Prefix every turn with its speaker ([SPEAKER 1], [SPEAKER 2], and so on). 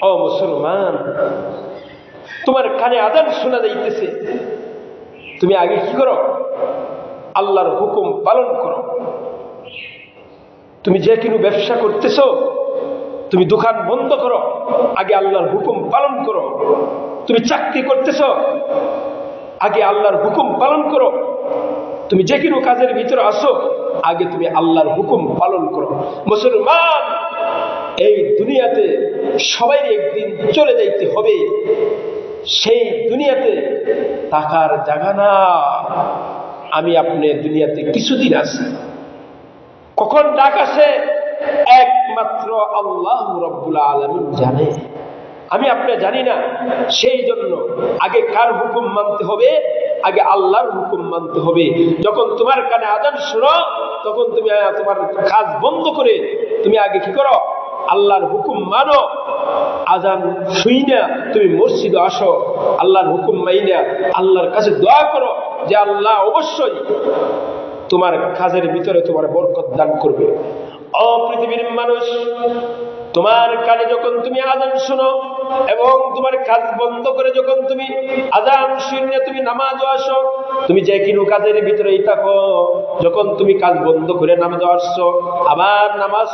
[SPEAKER 1] ও মুসলমান, তোমার কানে আযান শোনা যাইতেছে, তুমি আগে কি করো? আল্লাহর হুকুম পালন করো। তুমি যে কোনো ব্যবসা করতেছো, তুমি দোকান বন্ধ করো, আগে আল্লাহর হুকুম পালন করো। তুমি চাকরি করতেছো, আগে আল্লাহর হুকুম পালন করো। তুমি যে কোনো কাজের ভিতরে আসো, আগে তুমি আল্লাহর হুকুম পালন করো। মুসলমান, এই দুনিয়াতে সবাই একদিন চলে যাইতে হবে। সেই দুনিয়াতে থাকার জায়গা না। আমি আপনি দুনিয়াতে কিছুদিন আছি, কখন ডাক আসে একমাত্র আল্লাহ রাব্বুল আলামিন জানে, আমি আপনি জানি না। সেই জন্য আগে কার হুকুম মানতে হবে? আগে আল্লাহর হুকুম মানতে হবে। যখন তোমার কানে আযান শোনো, তখন তুমি তোমার কাজ বন্ধ করে তুমি আগে কি করো? আল্লাহর হুকুম মানো। আযান শুই না তুমি মসজিদে আসো, আল্লাহর হুকুম মাইনা আল্লাহর কাছে দোয়া করো যে আল্লাহ অবশ্যই তোমার কাজের ভিতরে তোমার বরকত দান করবে। ও পৃথিবীর মানুষ, তোমার কানে যখন তুমি আযান শোনো এবং তোমার কাজ বন্ধ করে যখন তুমি আযান শুনে তুমি নামাজে আসো, তুমি যে কোনো কাজের ভিতরেই থাকো, যখন তুমি কাজ বন্ধ করে নামাজে আসছো, আবার নামাজ